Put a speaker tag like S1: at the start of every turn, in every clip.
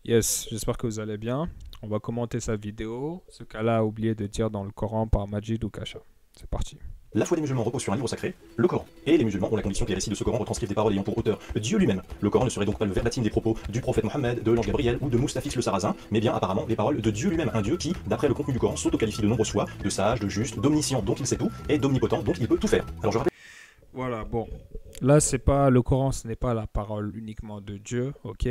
S1: Yes, j'espère que vous allez bien. On va commenter sa vidéo. Ce qu'Allah a oublié de dire dans le Coran par Majid ou Kasha. C'est parti.
S2: La foi des musulmans repose sur un livre sacré, le Coran. Et les musulmans ont la conviction que les récits de ce Coran retranscrivent des paroles ayant pour auteur Dieu lui-même. Le Coran ne serait donc pas le verbatim des propos du prophète Mohammed, de l'ange Gabriel ou de Moustafis le Sarrasin, mais bien apparemment les paroles de Dieu lui-même, un Dieu qui, d'après le contenu du Coran, s'auto-qualifie de nombreuses fois de sage, de juste, d'omniscient dont il sait tout, et d'omnipotent dont il peut tout faire. Alors je rappelle.
S1: Voilà, bon. Là, c'est pas le Coran, ce n'est pas la parole uniquement de Dieu, ok?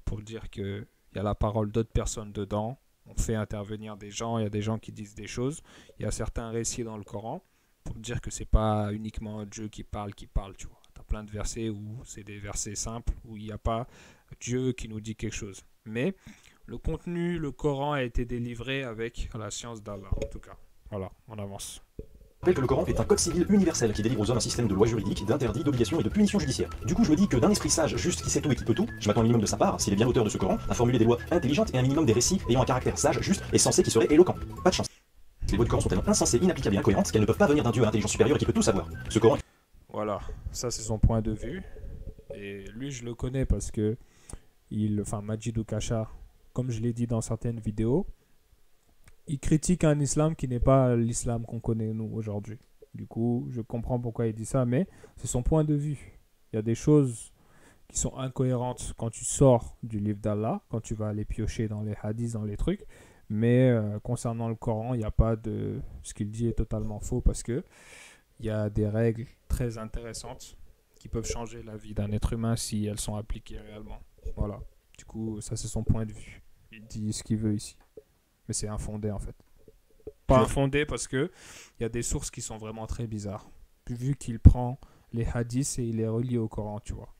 S1: Pour dire que il y a la parole d'autres personnes dedans. On fait intervenir des gens, il y a des gens qui disent des choses. Il y a certains récits dans le Coran pour dire que c'est pas uniquement Dieu qui parle, tu vois. T'as plein de versets où c'est des versets simples, où il n'y a pas Dieu qui nous dit quelque chose. Mais le contenu, le Coran a été délivré avec la science d'Allah, en tout cas. Voilà, on avance.
S2: Que le Coran est un code civil universel qui délivre aux hommes un système de lois juridiques, d'interdits, d'obligations et de punitions judiciaires. Du coup, je me dis que d'un esprit sage, juste, qui sait tout et qui peut tout, je m'attends un minimum de sa part, s'il est bien l'auteur de ce Coran, à formuler des lois intelligentes et un minimum des récits ayant un caractère sage, juste et sensé qui serait éloquent. Pas de chance. Les lois du Coran sont tellement insensées, inapplicables et incohérentes qu'elles ne peuvent pas venir d'un Dieu à intelligence supérieure et qui peut tout savoir. Ce Coran.
S1: Voilà, ça c'est son point de vue. Et lui, je le connais parce que, Majid Kasha, comme je l'ai dit dans certaines vidéos, il critique un islam qui n'est pas l'islam qu'on connaît nous aujourd'hui. Du coup, je comprends pourquoi il dit ça, mais c'est son point de vue. Il y a des choses qui sont incohérentes quand tu sors du livre d'Allah, quand tu vas aller piocher dans les hadiths, dans les trucs. Mais concernant le Coran, il n'y a pas de... Ce qu'il dit est totalement faux parce que il y a des règles très intéressantes qui peuvent changer la vie d'un être humain si elles sont appliquées réellement. Voilà. Du coup, ça c'est son point de vue. Il dit ce qu'il veut ici. Mais c'est infondé en fait. Pas infondé parce que il y a des sources qui sont vraiment très bizarres. Vu qu'il prend les hadiths et il les relie au Coran, tu vois.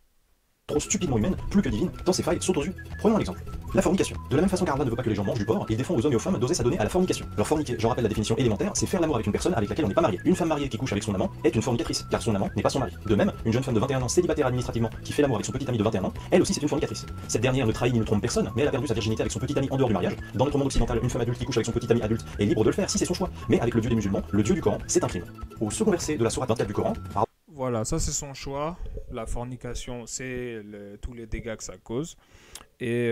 S2: Trop stupidement humaine, plus que divine, tant ses failles sautent aux yeux. Prenons un exemple. La fornication. De la même façon qu'Allah ne veut pas que les gens mangent du porc, il défend aux hommes et aux femmes d'oser s'adonner à la fornication. Alors forniquer, j'en rappelle la définition élémentaire, c'est faire l'amour avec une personne avec laquelle on n'est pas marié. Une femme mariée qui couche avec son amant est une fornicatrice, car son amant n'est pas son mari. De même, une jeune femme de 21 ans célibataire administrativement qui fait l'amour avec son petit ami de 21 ans, elle aussi c'est une fornicatrice. Cette dernière ne trahit ni ne trompe personne, mais elle a perdu sa virginité avec son petit ami en dehors du mariage. Dans notre monde occidental, une femme adulte qui couche avec son petit ami adulte est libre de le faire si c'est son choix. Mais avec le Dieu des musulmans, le Dieu du Coran, c'est un crime. Au second verset de la sourate 24 du Coran,
S1: voilà, ça c'est son choix. La fornication, c'est tous les dégâts que ça cause. Et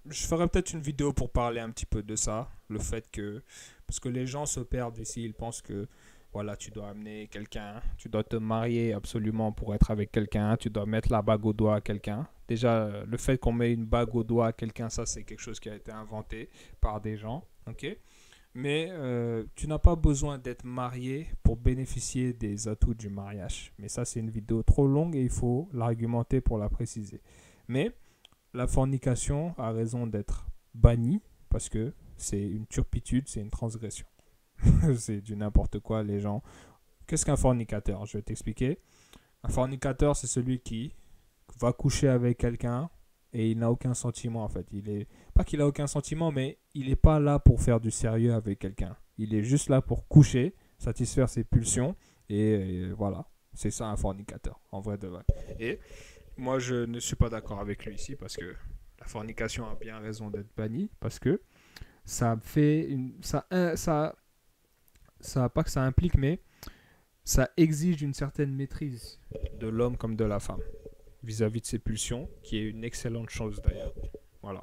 S1: je ferai peut-être une vidéo pour parler un petit peu de ça. Le fait que... Parce que les gens se perdent ici. Ils pensent que voilà, tu dois amener quelqu'un. Tu dois te marier absolument pour être avec quelqu'un. Tu dois mettre la bague au doigt à quelqu'un. Déjà, le fait qu'on met une bague au doigt à quelqu'un, ça c'est quelque chose qui a été inventé par des gens. Ok. Mais tu n'as pas besoin d'être marié pour bénéficier des atouts du mariage. Mais ça, c'est une vidéo trop longue et il faut l'argumenter pour la préciser. Mais la fornication a raison d'être bannie parce que c'est une turpitude, c'est une transgression. C'est du n'importe quoi, les gens. Qu'est-ce qu'un fornicateur? Je vais t'expliquer. Un fornicateur, c'est celui qui va coucher avec quelqu'un et il n'a aucun sentiment en fait. Il est pas qu'il a aucun sentiment, mais il n'est pas là pour faire du sérieux avec quelqu'un. Il est juste là pour coucher, satisfaire ses pulsions et voilà. C'est ça un fornicateur, en vrai de vrai. Et moi, je ne suis pas d'accord avec lui ici parce que la fornication a bien raison d'être bannie parce que ça fait une, ça pas que ça implique, mais ça exige une certaine maîtrise de l'homme comme de la femme vis-à-vis de ses pulsions, qui est une excellente chose d'ailleurs. Voilà.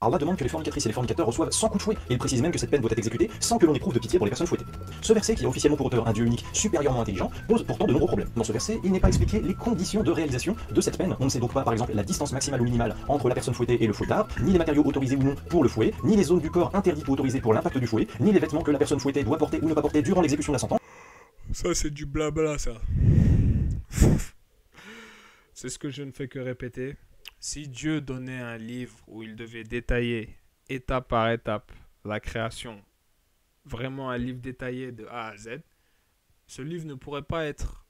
S2: Allah demande que les fornicatrices et les fornicateurs reçoivent 100 coups de fouet, et il précise même que cette peine doit être exécutée sans que l'on éprouve de pitié pour les personnes fouettées. Ce verset, qui a officiellement pour auteur un Dieu unique, supérieurement intelligent, pose pourtant de nombreux problèmes. Dans ce verset, il n'est pas expliqué les conditions de réalisation de cette peine. On ne sait donc pas, par exemple, la distance maximale ou minimale entre la personne fouettée et le fouettard, ni les matériaux autorisés ou non pour le fouet, ni les zones du corps interdites ou autorisées pour l'impact du fouet, ni les vêtements que la personne fouettée doit porter ou ne pas porter durant l'exécution de la sentence.
S1: Ça, c'est du blabla, ça. C'est ce que je ne fais que répéter. Si Dieu donnait un livre où il devait détailler étape par étape la création, vraiment un livre détaillé de A à Z, ce livre ne pourrait pas être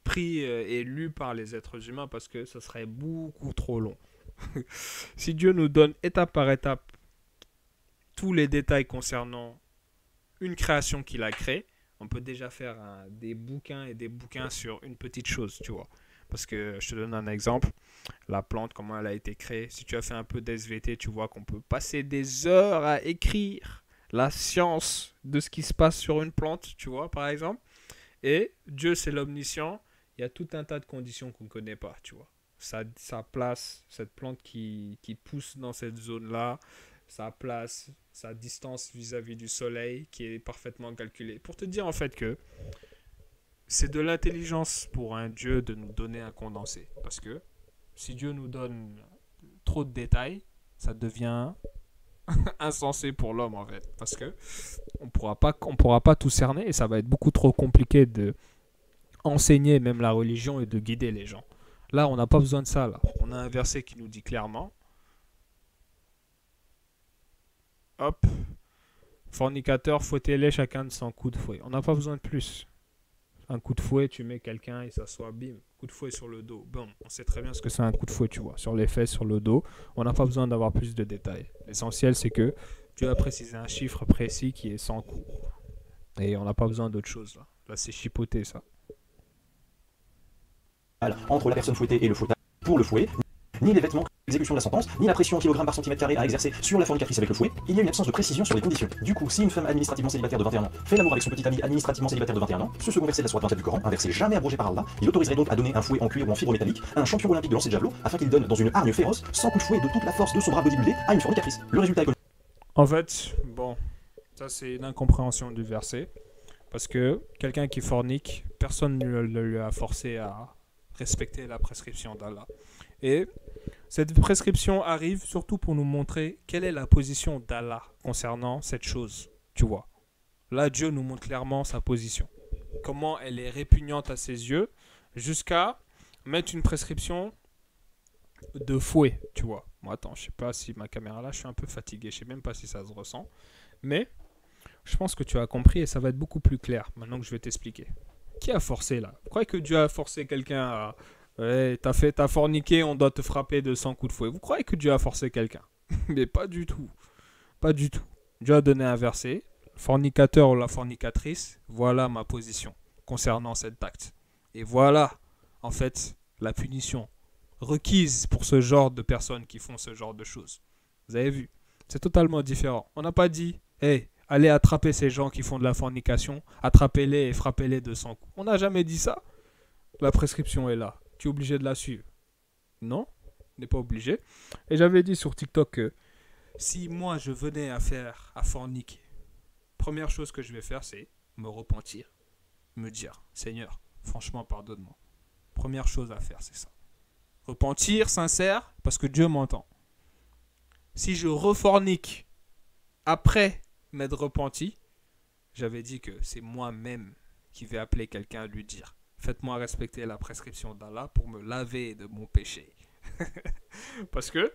S1: pris et lu par les êtres humains parce que ce serait beaucoup trop long. Si Dieu nous donne étape par étape tous les détails concernant une création qu'il a créée, on peut déjà faire des bouquins et des bouquins sur une petite chose, tu vois. Parce que je te donne un exemple, la plante, comment elle a été créée. Si tu as fait un peu d'SVT, tu vois qu'on peut passer des heures à écrire la science de ce qui se passe sur une plante, tu vois, par exemple. Et Dieu, c'est l'omniscient. Il y a tout un tas de conditions qu'on ne connaît pas, tu vois. sa place, cette plante qui pousse dans cette zone-là, sa place, sa distance vis-à-vis du soleil qui est parfaitement calculée. Pour te dire en fait que c'est de l'intelligence pour un Dieu de nous donner un condensé. Parce que si Dieu nous donne trop de détails, ça devient insensé pour l'homme en fait. Parce que on pourra pas tout cerner et ça va être beaucoup trop compliqué de enseigner même la religion et de guider les gens. Là, on n'a pas besoin de ça. Là. On a un verset qui nous dit clairement, hop, fornicateur, fouettez-les chacun de son coup de fouet. On n'a pas besoin de plus. Un coup de fouet, tu mets quelqu'un et ça soit bim, coup de fouet sur le dos. Bon, on sait très bien ce que c'est un coup de fouet, tu vois, sur les fesses, sur le dos. On n'a pas besoin d'avoir plus de détails. L'essentiel, c'est que tu as précisé un chiffre précis qui est 100 coups. Et on n'a pas besoin d'autre chose là. Là, c'est chipoté ça.
S2: Entre la personne fouettée et le fouettage pour le fouet, ni les vêtements, l'exécution de la sentence, ni la pression en kilogramme par centimètre carré à exercer sur la fornicatrice avec le fouet, il y a une absence de précision sur les conditions. Du coup, si une femme administrativement célibataire de 21 ans fait l'amour avec son petit ami administrativement célibataire de 21 ans, ce second verset de la sourate 27 du Coran, un verset jamais abrogé par Allah, il autoriserait donc à donner un fouet en cuir ou en fibre métallique à un champion olympique de lancer de javelot afin qu'il donne dans une hargne féroce 100 coups de fouet de toute la force de son bras bodybuildé à une fornicatrice. Le résultat est connu.
S1: En fait, bon, ça c'est une incompréhension du verset. Parce que quelqu'un qui fornique, personne ne lui a forcé à respecter la prescription d'Allah. Et cette prescription arrive surtout pour nous montrer quelle est la position d'Allah concernant cette chose, tu vois. Là, Dieu nous montre clairement sa position. Comment elle est répugnante à ses yeux, jusqu'à mettre une prescription de fouet, tu vois. Bon, attends, je sais pas si ma caméra là, je suis un peu fatigué, je sais même pas si ça se ressent. Mais je pense que tu as compris et ça va être beaucoup plus clair maintenant que je vais t'expliquer. Qui a forcé là? Vous croyez que Dieu a forcé quelqu'un à... Ouais, t'as forniqué, on doit te frapper de 100 coups de fouet. Vous croyez que Dieu a forcé quelqu'un? Mais pas du tout. Pas du tout. Dieu a donné un verset. Fornicateur ou la fornicatrice, voilà ma position concernant cet acte. Et voilà, en fait, la punition requise pour ce genre de personnes qui font ce genre de choses. Vous avez vu? C'est totalement différent. On n'a pas dit, hey, allez attraper ces gens qui font de la fornication, attrapez-les et frappez-les de 100 coups. On n'a jamais dit ça. La prescription est là. Tu es obligé de la suivre. Non, on n'est pas obligé. Et j'avais dit sur TikTok que si moi je venais à forniquer, première chose que je vais faire, c'est me repentir. Me dire, Seigneur, franchement, pardonne-moi. Première chose à faire, c'est ça. Repentir, sincère, parce que Dieu m'entend. Si je refornique après m'être repenti, j'avais dit que c'est moi-même qui vais appeler quelqu'un à lui dire, faites-moi respecter la prescription d'Allah pour me laver de mon péché. Parce que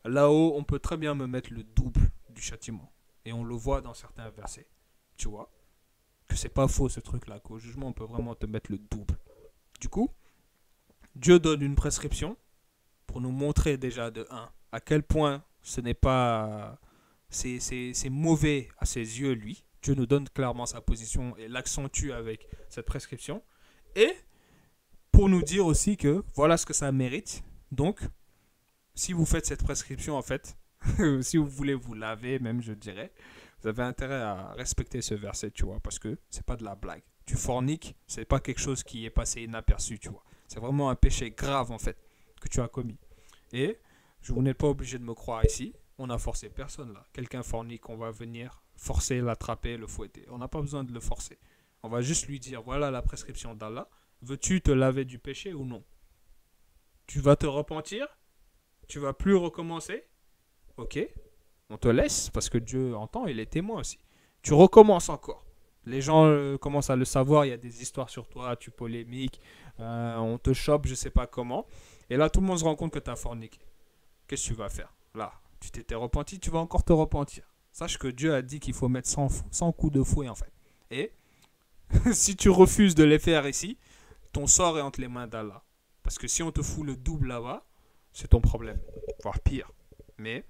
S1: là-haut, on peut très bien me mettre le double du châtiment. Et on le voit dans certains versets. Tu vois que c'est pas faux ce truc-là, qu'au jugement, on peut vraiment te mettre le double. Du coup, Dieu donne une prescription pour nous montrer déjà de 1 à quel point ce n'est pas... C'est mauvais à ses yeux, lui. Dieu nous donne clairement sa position et l'accentue avec cette prescription. Et pour nous dire aussi que voilà ce que ça mérite. Donc, si vous faites cette prescription, en fait, si vous voulez vous laver, même je dirais, vous avez intérêt à respecter ce verset, tu vois, parce que c'est pas de la blague. Tu forniques, c'est pas quelque chose qui est passé inaperçu, tu vois. C'est vraiment un péché grave, en fait, que tu as commis. Et vous n'êtes pas obligé de me croire ici. On n'a forcé personne là. Quelqu'un fornique, on va venir forcer, l'attraper, le fouetter. On n'a pas besoin de le forcer. On va juste lui dire, voilà la prescription d'Allah. Veux-tu te laver du péché ou non? Tu vas te repentir? Tu vas plus recommencer? Ok, on te laisse parce que Dieu entend, il est témoin aussi. Tu recommences encore. Les gens commencent à le savoir, il y a des histoires sur toi, tu polémiques, on te chope, je sais pas comment. Et là, tout le monde se rend compte que tu as forniqué. Qu'est-ce que tu vas faire? Là, tu t'étais repenti, tu vas encore te repentir. Sache que Dieu a dit qu'il faut mettre 100 coups de fouet en fait. Et si tu refuses de les faire ici, ton sort est entre les mains d'Allah. Parce que si on te fout le double là-bas, c'est ton problème. Voire pire. Mais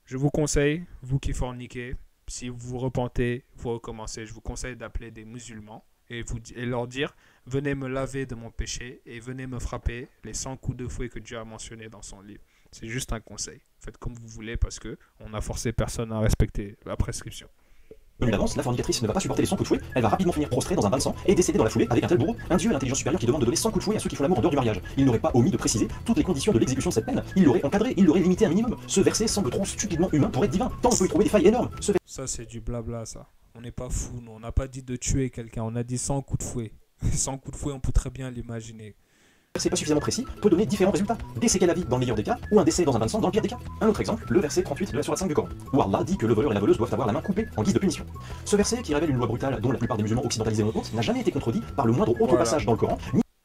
S1: je vous conseille, vous qui forniquez, si vous vous repentez, vous recommencez, je vous conseille d'appeler des musulmans et leur dire, venez me laver de mon péché et venez me frapper les 100 coups de fouet que Dieu a mentionnés dans son livre. C'est juste un conseil. Faites comme vous voulez parce qu'on n'a forcé personne à respecter la prescription.
S2: Connue d'avance, la fornicatrice ne va pas supporter les 100 coups de fouet, elle va rapidement finir prostrée dans un bain de sang et décéder dans la foulée avec un tel bourreau, un dieu à l'intelligence supérieure qui demande de donner 100 coups de fouet à ceux qui font l'amour en dehors du mariage. Il n'aurait pas omis de préciser toutes les conditions de l'exécution de cette peine, il l'aurait encadré, il l'aurait limité un minimum. Ce verset semble trop stupidement humain pour être divin, tant on peut y trouver des failles énormes.
S1: Ça, c'est du blabla, ça. On n'est pas fou, nous. On n'a pas dit de tuer quelqu'un, on a dit 100 coups de fouet. 100 coups de fouet, on peut très bien l'imaginer.
S2: Verset pas suffisamment précis peut donner différents résultats. Décéquer la vie dans le meilleur des cas, ou un décès dans un bain de sang dans le pire des cas. Un autre exemple, le verset 38 de la sourate 5 du Coran, où Allah dit que le voleur et la voleuse doivent avoir la main coupée en guise de punition. Ce verset, qui révèle une loi brutale dont la plupart des musulmans occidentalisés ont honte, n'a jamais été contredit par le moindre autre passage dans le Coran.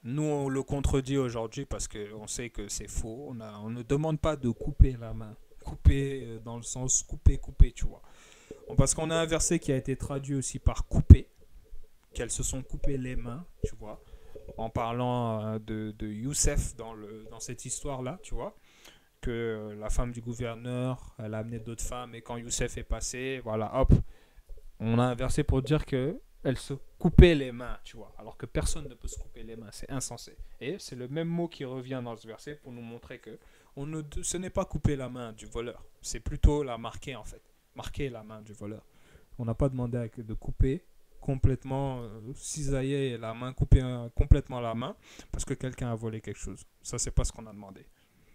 S1: Nous, on le contredit aujourd'hui parce qu'on sait que c'est faux. On ne demande pas de couper la main. Couper dans le sens couper, tu vois. Parce qu'on a un verset qui a été traduit aussi par couper, qu'elles se sont coupées les mains, tu vois. En parlant de Youssef dans cette histoire-là, tu vois, que la femme du gouverneur, elle a amené d'autres femmes, et quand Youssef est passé, voilà, hop, on a un verset pour dire que elle se coupait les mains, tu vois, alors que personne ne peut se couper les mains, c'est insensé. Et c'est le même mot qui revient dans ce verset pour nous montrer que ce n'est pas couper la main du voleur, c'est plutôt la marquer en fait, marquer la main du voleur. On n'a pas demandé de couper complètement, cisailler la main, couper complètement la main parce que quelqu'un a volé quelque chose. Ça, c'est pas ce qu'on a demandé.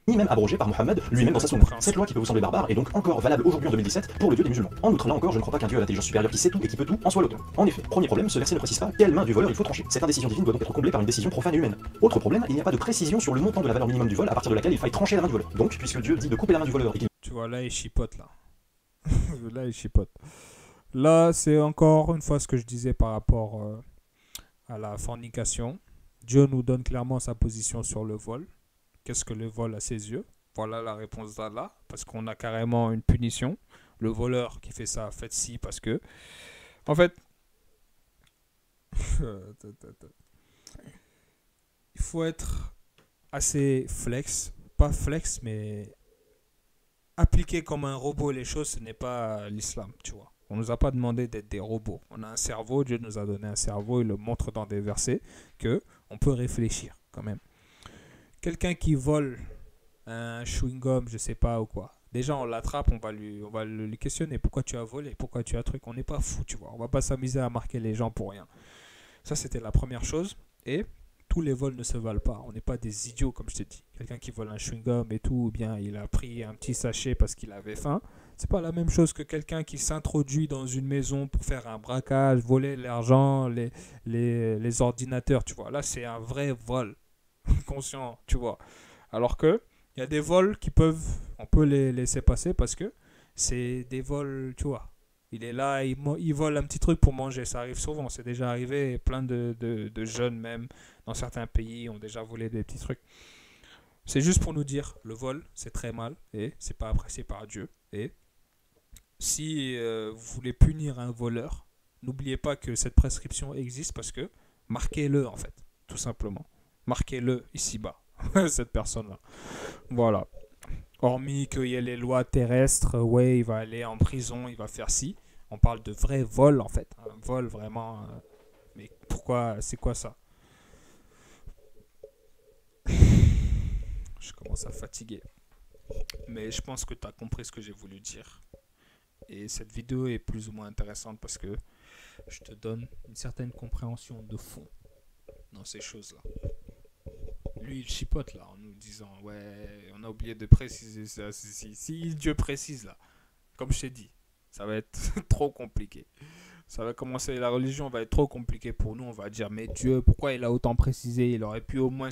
S2: Ni même abrogé par Mohammed lui-même dans sa sunna. Cette loi qui peut vous sembler barbare est donc encore valable aujourd'hui en 2017 pour le Dieu des musulmans. En outre, là encore, je ne crois pas qu'un Dieu à l'intelligence supérieure qui sait tout et qui peut tout en soit l'auteur. En effet, premier problème, ce verset ne précise pas quelle main du voleur il faut trancher. Cette indécision divine doit donc être comblée par une décision profane et humaine. Autre problème, il n'y a pas de précision sur le montant de la valeur minimum du vol à partir de laquelle il faille trancher la main du voleur. Donc, puisque Dieu dit de couper la main du voleur et qu'il...
S1: Tu vois, là, il chipote, là. Là, il chipote. Là, c'est encore une fois ce que je disais par rapport à la fornication. Dieu nous donne clairement sa position sur le vol. Qu'est-ce que le vol à ses yeux? Voilà la réponse d'Allah, parce qu'on a carrément une punition. Le voleur qui fait ça, faites ci, parce que... En fait... il faut être assez flex. Pas flex, mais... appliquer comme un robot les choses, ce n'est pas l'islam, tu vois. On ne nous a pas demandé d'être des robots. On a un cerveau, Dieu nous a donné un cerveau, il le montre dans des versets, qu'on peut réfléchir quand même. Quelqu'un qui vole un chewing-gum, je sais pas ou quoi. Déjà, on l'attrape, on va lui questionner. Pourquoi tu as volé? Pourquoi tu as truc? On n'est pas fou, tu vois. On va pas s'amuser à marquer les gens pour rien. Ça, c'était la première chose. Et tous les vols ne se valent pas. On n'est pas des idiots, comme je te dis. Quelqu'un qui vole un chewing-gum et tout, ou bien il a pris un petit sachet parce qu'il avait faim. C'est pas la même chose que quelqu'un qui s'introduit dans une maison pour faire un braquage, voler l'argent, les ordinateurs, tu vois. Là, c'est un vrai vol conscient, tu vois. Alors que il y a des vols on peut les laisser passer parce que c'est des vols, tu vois. Il est là, il vole un petit truc pour manger. Ça arrive souvent, c'est déjà arrivé. Plein de jeunes même dans certains pays ont déjà volé des petits trucs. C'est juste pour nous dire, le vol, c'est très mal et c'est pas apprécié par Dieu. Et si vous voulez punir un voleur, n'oubliez pas que cette prescription existe parce que marquez-le en fait, tout simplement. Marquez-le ici-bas, cette personne-là. Voilà. Hormis qu'il y ait les lois terrestres, ouais, il va aller en prison, il va faire ci. On parle de vrai vol en fait. Un vol vraiment... mais pourquoi? C'est quoi ça? Je commence à fatiguer. Mais je pense que tu as compris ce que j'ai voulu dire. Et cette vidéo est plus ou moins intéressante parce que je te donne une certaine compréhension de fond dans ces choses-là. Lui, il chipote là en nous disant ouais, on a oublié de préciser ça. Si Dieu précise là, comme je t'ai dit, ça va être trop compliqué. Ça va commencer, la religion va être trop compliquée pour nous. On va dire mais Dieu, pourquoi il a autant précisé? Il aurait pu au moins...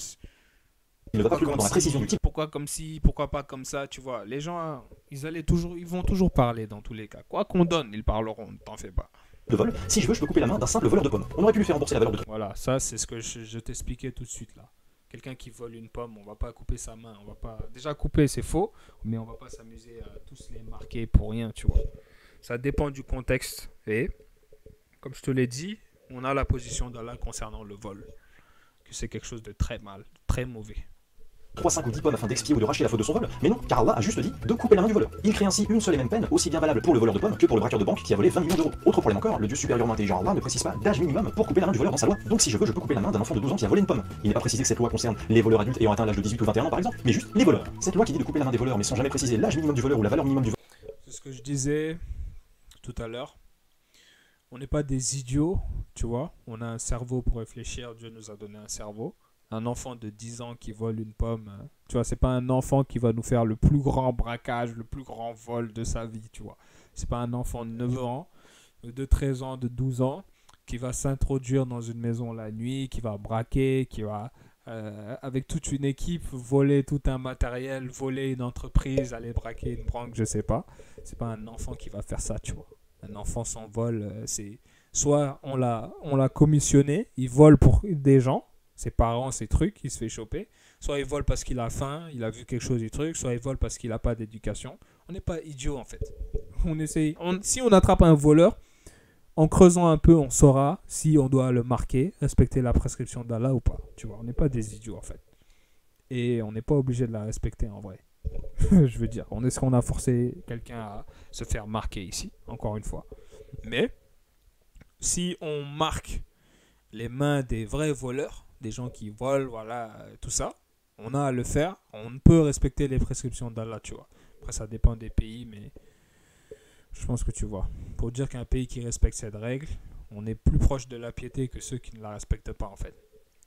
S2: Il ne va pas plus loin dans la précision du type.
S1: Pourquoi comme ci, pourquoi pas comme ça, tu vois. Les gens, ils vont toujours parler dans tous les cas. Quoi qu'on donne, ils parleront, ne t'en fais pas.
S2: De vol, si je veux, je peux couper la main d'un simple voleur de pommes. On aurait pu lui faire rembourser la valeur de...
S1: Voilà, ça c'est ce que je t'expliquais tout de suite là. Quelqu'un qui vole une pomme, on va pas couper sa main, on va pas... Déjà couper c'est faux, mais on va pas s'amuser à tous les marquer pour rien, tu vois. Ça dépend du contexte. Et, comme je te l'ai dit, on a la position d'Allah concernant le vol. Que c'est quelque chose de très mal, très mauvais.
S2: 3, 5 ou 10 pommes afin d'expier ou de racheter la faute de son vol, mais non, car Allah a juste dit de couper la main du voleur. Il crée ainsi une seule et même peine, aussi bien valable pour le voleur de pommes que pour le braqueur de banque qui a volé 20 millions d'euros. Autre problème encore, le Dieu supérieurement intelligent Allah ne précise pas d'âge minimum pour couper la main du voleur dans sa loi. Donc si je veux, je peux couper la main d'un enfant de 12 ans qui a volé une pomme. Il n'est pas précisé que cette loi concerne les voleurs adultes ayant atteint l'âge de 18 ou 21 ans par exemple, mais juste les voleurs. Cette loi qui dit de couper la main des voleurs mais sans jamais préciser l'âge minimum du voleur ou la valeur minimum du voleur.
S1: C'est ce que je disais tout à l'heure. On n'est pas des idiots, tu vois. On a un cerveau pour réfléchir. Dieu nous a donné un cerveau. Un enfant de 10 ans qui vole une pomme, tu vois, c'est pas un enfant qui va nous faire le plus grand braquage, le plus grand vol de sa vie, tu vois. C'est pas un enfant de 9 ans, de 13 ans, de 12 ans qui va s'introduire dans une maison la nuit, qui va braquer, qui va, avec toute une équipe, voler tout un matériel, voler une entreprise, aller braquer une banque, je sais pas. C'est pas un enfant qui va faire ça, tu vois. Un enfant s'envole, c'est soit on l'a commissionné, il vole pour des gens, ses parents, ses trucs, il se fait choper. Soit il vole parce qu'il a faim, il a vu quelque chose du truc, soit il vole parce qu'il n'a pas d'éducation. On n'est pas idiot en fait. On essaye, si on attrape un voleur, en creusant un peu, on saura si on doit le marquer, respecter la prescription d'Allah ou pas. Tu vois, on n'est pas des idiots en fait. Et on n'est pas obligé de la respecter en vrai. Je veux dire, est-ce qu'on a forcé quelqu'un à se faire marquer ici, encore une fois. Mais si on marque les mains des vrais voleurs, des gens qui volent, voilà, tout ça, on a à le faire. On peut respecter les prescriptions d'Allah, tu vois. Après, ça dépend des pays, mais je pense que tu vois. Pour dire qu'un pays qui respecte cette règle, on est plus proche de la piété que ceux qui ne la respectent pas, en fait.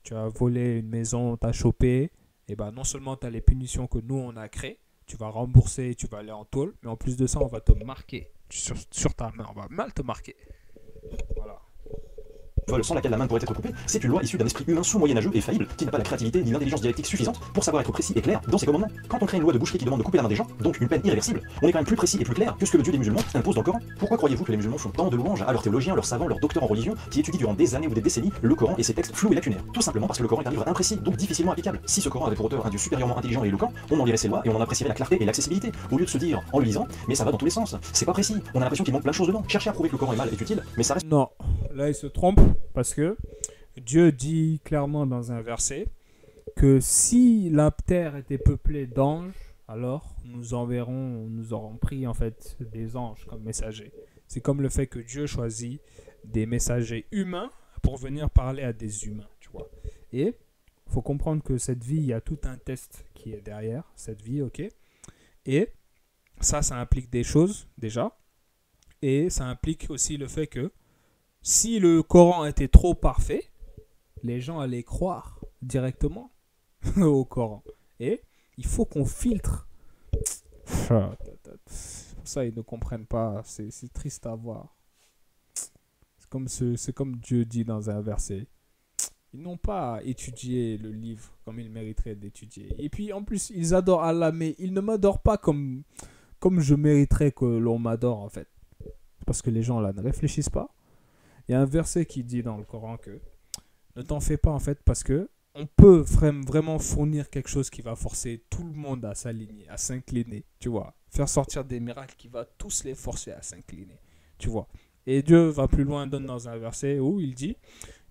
S1: Tu as volé une maison, t'as chopé, et ben non seulement tu as les punitions que nous, on a créées, tu vas rembourser, tu vas aller en tôle, mais en plus de ça, on va te marquer sur ta main, on va mal te marquer. Voilà.
S2: Vol sans laquelle la main pourrait être coupée, c'est une loi issue d'un esprit humain sous-moyenâgeux et faillible qui n'a pas la créativité ni l'intelligence dialectique suffisante pour savoir être précis et clair dans ses commandements. Quand on crée une loi de boucherie qui demande de couper la main des gens, donc une peine irréversible, on est quand même plus précis et plus clair que ce que le Dieu des musulmans impose dans le Coran. Pourquoi croyez-vous que les musulmans font tant de louanges à leurs théologiens, leurs savants, leurs docteurs en religion qui étudient durant des années ou des décennies le Coran et ses textes flous et lacunaires? Tout simplement parce que le Coran est un livre imprécis, donc difficilement applicable. Si ce Coran avait pour auteur un Dieu supérieurement intelligent et éloquent, on en lirait ses lois et on en apprécierait la clarté et l'accessibilité, au lieu de se dire en le lisant, mais ça va dans tous les sens, c'est pas précis, on a l'impression qu'il manque plein de choses dedans. Chercher à prouver que le Coran est mal est utile, mais ça reste...
S1: Non, là il se trompe parce que Dieu dit clairement dans un verset que si la terre était peuplée d'anges, alors nous aurons pris en fait des anges comme messagers. C'est comme le fait que Dieu choisit des messagers humains pour venir parler à des humains, tu vois. Et il faut comprendre que cette vie, il y a tout un test qui est derrière cette vie, ok. Et ça implique des choses déjà. Et ça implique aussi le fait que si le Coran était trop parfait, les gens allaient croire directement au Coran. Et il faut qu'on filtre. Pour ça, ils ne comprennent pas. C'est triste à voir. C'est comme Dieu dit dans un verset. Ils n'ont pas étudié le livre comme ils mériteraient d'étudier. Et puis, en plus, ils adorent Allah, mais ils ne m'adorent pas comme je mériterais que l'on m'adore, en fait. Parce que les gens, là, ne réfléchissent pas. Il y a un verset qui dit dans le Coran que ne t'en fais pas en fait parce que on peut vraiment fournir quelque chose qui va forcer tout le monde à s'aligner, à s'incliner, tu vois. Faire sortir des miracles qui va tous les forcer à s'incliner, tu vois. Et Dieu va plus loin, donne dans un verset où il dit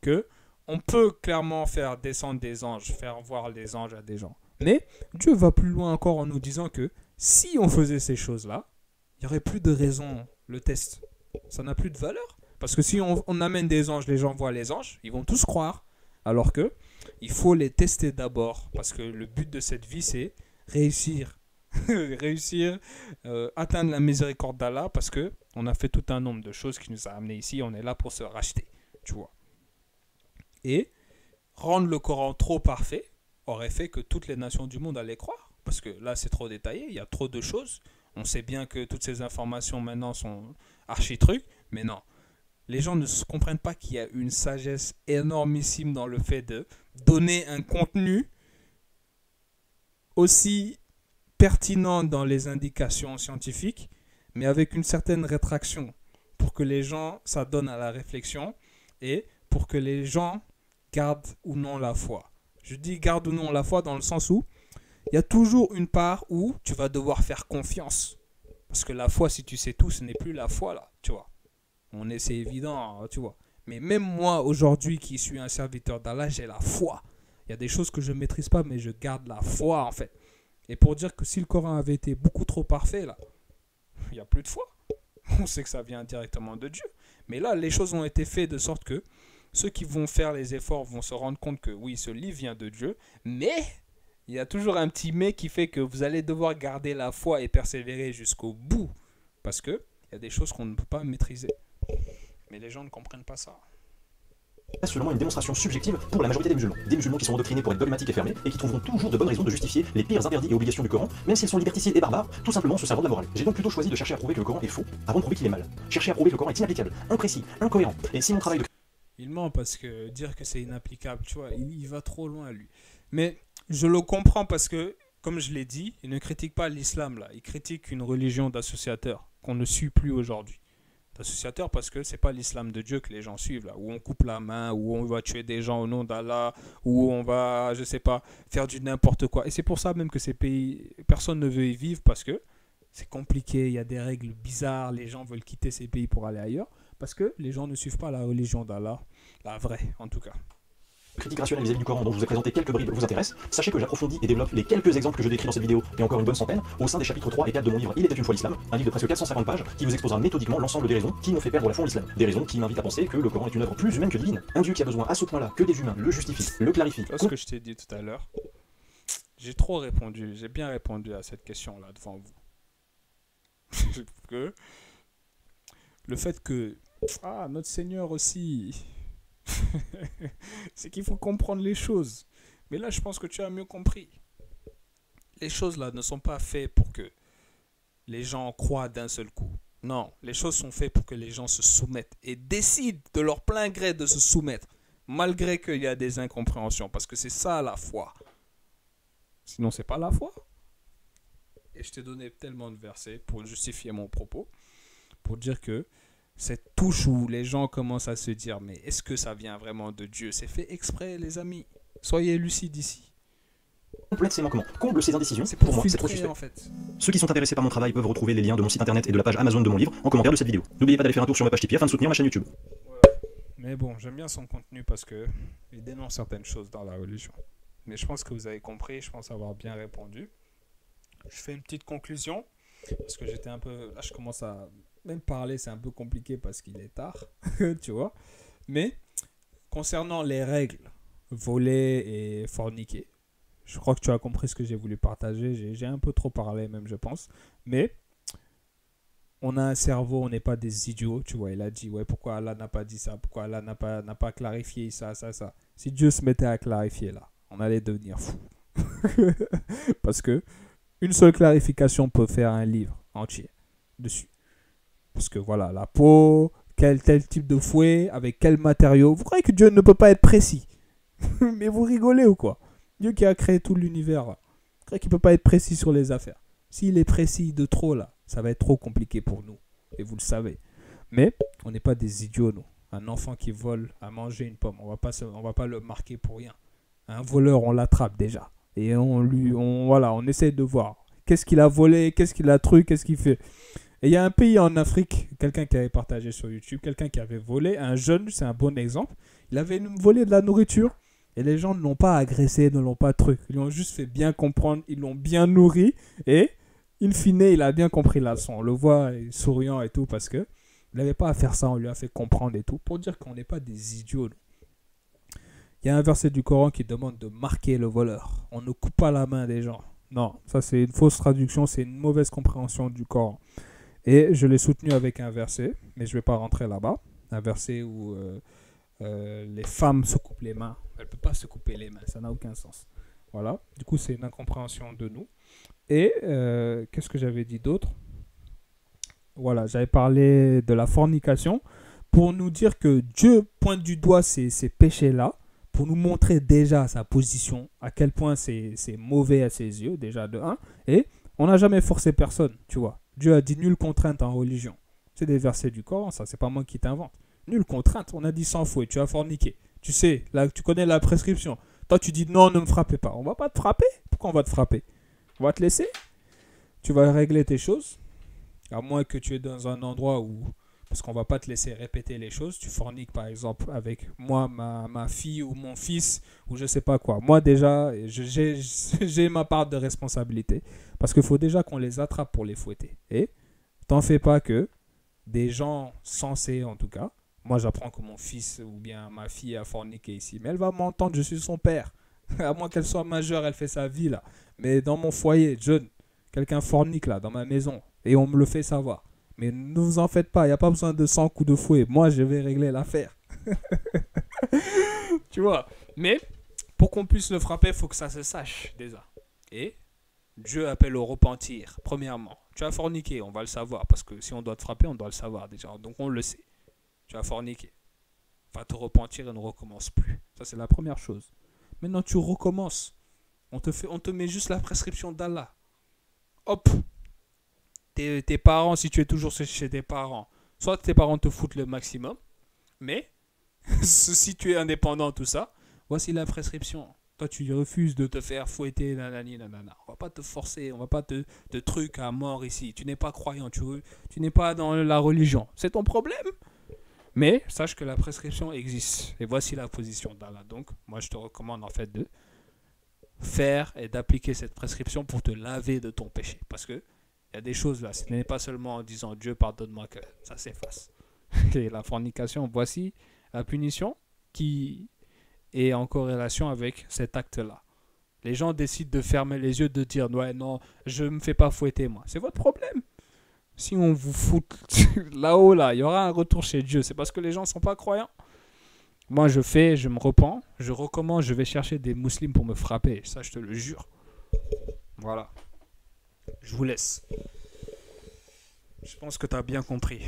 S1: que on peut clairement faire descendre des anges, faire voir les anges à des gens. Mais Dieu va plus loin encore en nous disant que si on faisait ces choses-là, il n'y aurait plus de raison, le test. Ça n'a plus de valeur. Parce que si on amène des anges, les gens voient les anges, ils vont tous croire. Alors que il faut les tester d'abord. Parce que le but de cette vie, c'est réussir. réussir, atteindre la miséricorde d'Allah. Parce qu'on a fait tout un nombre de choses qui nous a amenés ici. On est là pour se racheter. Tu vois. Et rendre le Coran trop parfait aurait fait que toutes les nations du monde allaient croire. Parce que là, c'est trop détaillé. Il y a trop de choses. On sait bien que toutes ces informations maintenant sont archi-trucs. Mais non. Les gens ne comprennent pas qu'il y a une sagesse énormissime dans le fait de donner un contenu aussi pertinent dans les indications scientifiques, mais avec une certaine rétraction pour que les gens s'adonnent à la réflexion et pour que les gens gardent ou non la foi. Je dis garde ou non la foi dans le sens où il y a toujours une part où tu vas devoir faire confiance. Parce que la foi, si tu sais tout, ce n'est plus la foi là, tu vois. C'est évident, tu vois. Mais même moi, aujourd'hui, qui suis un serviteur d'Allah, j'ai la foi. Il y a des choses que je ne maîtrise pas, mais je garde la foi, en fait. Et pour dire que si le Coran avait été beaucoup trop parfait, là, il n'y a plus de foi. On sait que ça vient directement de Dieu. Mais là, les choses ont été faites de sorte que ceux qui vont faire les efforts vont se rendre compte que, oui, ce livre vient de Dieu, mais il y a toujours un petit mais qui fait que vous allez devoir garder la foi et persévérer jusqu'au bout. Parce qu'il y a des choses qu'on ne peut pas maîtriser. Mais les gens ne comprennent pas ça.
S2: Reste seulement une démonstration subjective pour la majorité des musulmans. Des musulmans qui sont endoctrinés pour être dogmatiques et fermés et qui trouveront toujours de bonnes raisons de justifier les pires interdits et obligations du Coran, même s'ils sont liberticides et barbares, tout simplement en se servant de la morale. J'ai donc plutôt choisi de chercher à prouver que le Coran est faux avant de prouver qu'il est mal. Chercher à prouver que le Coran est inapplicable, imprécis, incohérent. Et si mon travail de...
S1: Il ment parce que dire que c'est inapplicable, tu vois, il va trop loin lui. Mais je le comprends parce que, comme je l'ai dit, il ne critique pas l'islam là, il critique une religion d'associateurs qu'on ne suit plus aujourd'hui. D'associateurs parce que c'est pas l'islam de Dieu que les gens suivent là, où on coupe la main, où on va tuer des gens au nom d'Allah, où on va, je sais pas, faire du n'importe quoi. Et c'est pour ça même que ces pays, personne ne veut y vivre parce que c'est compliqué, il y a des règles bizarres, les gens veulent quitter ces pays pour aller ailleurs parce que les gens ne suivent pas la religion d'Allah, la vraie en tout cas.
S2: critique rationnelle vis-à-vis du Coran dont je vous ai présenté quelques bribes vous intéresse, sachez que j'approfondis et développe les quelques exemples que je décris dans cette vidéo, et encore une bonne centaine, au sein des chapitres 3 et 4 de mon livre Il était une fois l'islam, un livre de presque 450 pages qui vous exposera méthodiquement l'ensemble des raisons qui m'ont fait perdre la foi en l'islam. Des raisons qui m'invitent à penser que le Coran est une œuvre plus humaine que divine. Un Dieu qui a besoin à ce point-là que des humains le justifient, le clarifient.
S1: C'est ce que je t'ai dit tout à l'heure. J'ai trop répondu, j'ai bien répondu à cette question-là devant vous. Que le fait que notre Seigneur aussi, c'est qu'il faut comprendre les choses. Mais là, je pense que tu as mieux compris. Les choses là ne sont pas faites pour que les gens croient d'un seul coup. Non, les choses sont faites pour que les gens se soumettent et décident de leur plein gré de se soumettre, malgré qu'il y a des incompréhensions, parce que c'est ça la foi. Sinon, c'est pas la foi. Et je t'ai donné tellement de versets pour justifier mon propos, pour dire que cette touche où les gens commencent à se dire mais est-ce que ça vient vraiment de Dieu? C'est fait exprès, les amis. Soyez lucides ici.
S2: Complète ses manquements, comble ses indécisions,
S1: C'est pour
S2: moi c'est trop
S1: filtrer
S2: suspect.
S1: en fait.
S2: Ceux qui sont intéressés par mon travail peuvent retrouver les liens de mon site internet et de la page Amazon de mon livre en commentaire de cette vidéo. N'oubliez pas d'aller faire un tour sur ma page Tipeee afin de soutenir ma chaîne YouTube.
S1: Mais bon, j'aime bien son contenu parce que il dénonce certaines choses dans la religion. Mais je pense que vous avez compris, je pense avoir bien répondu. Je fais une petite conclusion parce que j'étais un peu... Là, je commence à même parler, c'est un peu compliqué parce qu'il est tard, tu vois. Mais concernant les règles, voler et forniquer, je crois que tu as compris ce que j'ai voulu partager. J'ai un peu trop parlé même, je pense. Mais on a un cerveau, on n'est pas des idiots, tu vois. Il a dit, ouais, pourquoi Allah n'a pas dit ça? Pourquoi Allah n'a pas clarifié ça, ça, ça? Si Dieu se mettait à clarifier là, on allait devenir fou. Parce que une seule clarification peut faire un livre entier dessus. Parce que voilà, la peau, tel type de fouet, avec quel matériau. Vous croyez que Dieu ne peut pas être précis? Mais vous rigolez ou quoi? Dieu qui a créé tout l'univers, là. Vous croyez qu'il ne peut pas être précis sur les affaires? S'il est précis de trop là, ça va être trop compliqué pour nous. Et vous le savez. Mais on n'est pas des idiots, nous. Un enfant qui vole à manger une pomme, on va pas le marquer pour rien. Un voleur, on l'attrape déjà. Et on essaie de voir. Qu'est-ce qu'il a volé, qu'est-ce qu'il a truc, qu'est-ce qu'il fait. Et il y a un pays en Afrique, quelqu'un qui avait partagé sur YouTube, quelqu'un qui avait volé, un jeune, c'est un bon exemple. Il avait volé de la nourriture. Et les gens ne l'ont pas agressé, ne l'ont pas truc. Ils l'ont juste fait bien comprendre, ils l'ont bien nourri. Et, in fine, il a bien compris la leçon. On le voit souriant et tout parce que il n'avait pas à faire ça, on lui a fait comprendre et tout. Pour dire qu'on n'est pas des idiots. Il y a un verset du Coran qui demande de marquer le voleur. On ne coupe pas la main des gens. Non, ça c'est une fausse traduction, c'est une mauvaise compréhension du Coran. Et je l'ai soutenu avec un verset, mais je ne vais pas rentrer là-bas. Un verset où les femmes se coupent les mains. Elles ne peuvent pas se couper les mains, ça n'a aucun sens. Voilà, du coup c'est une incompréhension de nous. Et qu'est-ce que j'avais dit d'autre? Voilà, j'avais parlé de la fornication pour nous dire que Dieu pointe du doigt ces péchés-là, pour nous montrer déjà sa position, à quel point c'est mauvais à ses yeux, déjà de 1. Et on n'a jamais forcé personne, tu vois. Dieu a dit nulle contrainte en religion. C'est des versets du Coran, ça, c'est pas moi qui t'invente. Nulle contrainte, on a dit sans fouet, tu as forniqué. Tu sais, là, tu connais la prescription. Toi, tu dis non, ne me frappez pas. On va pas te frapper. Pourquoi on va te frapper? On va te laisser. Tu vas régler tes choses. À moins que tu es dans un endroit où... Parce qu'on va pas te laisser répéter les choses. Tu forniques, par exemple, avec moi, ma fille ou mon fils, ou je sais pas quoi. Moi, déjà, j'ai ma part de responsabilité. Parce qu'il faut déjà qu'on les attrape pour les fouetter. Et t'en fais pas que des gens censés, en tout cas... Moi, j'apprends que mon fils ou bien ma fille a forniqué ici. Mais elle va m'entendre, je suis son père. À moins qu'elle soit majeure, elle fait sa vie là. Mais dans mon foyer, jeune, quelqu'un fornique là, dans ma maison. Et on me le fait savoir. Mais ne vous en faites pas, il n'y a pas besoin de 100 coups de fouet. Moi, je vais régler l'affaire. Tu vois. Mais pour qu'on puisse le frapper, il faut que ça se sache déjà. Et Dieu appelle au repentir, premièrement. Tu as forniqué, on va le savoir. Parce que si on doit te frapper, on doit le savoir déjà. Donc on le sait. Tu as forniqué. Va te repentir et ne recommence plus. Ça, c'est la première chose. Maintenant, tu recommences. On te met juste la prescription d'Allah. Hop. Tes parents, si tu es toujours chez tes parents, soit tes parents te foutent le maximum, mais si tu es indépendant, tout ça, voici la prescription. Toi, tu refuses de te faire fouetter, nanani, nanana. On va pas te forcer, on va pas te truc à mort ici. Tu n'es pas croyant, tu n'es pas dans la religion. C'est ton problème. Mais sache que la prescription existe. Et voici la position d'Allah. Donc, moi, je te recommande en fait de faire et d'appliquer cette prescription pour te laver de ton péché. Parce que il y a des choses là. Ce n'est pas seulement en disant Dieu pardonne-moi que ça s'efface. Et la fornication, voici la punition qui est en corrélation avec cet acte-là. Les gens décident de fermer les yeux, de dire ouais, non, je ne me fais pas fouetter moi. C'est votre problème. Si on vous fout là-haut, là, il y aura un retour chez Dieu. C'est parce que les gens ne sont pas croyants. Moi, je me repens, je recommence, je vais chercher des musulmans pour me frapper. Ça, je te le jure. Voilà. Je vous laisse. Je pense que tu as bien compris.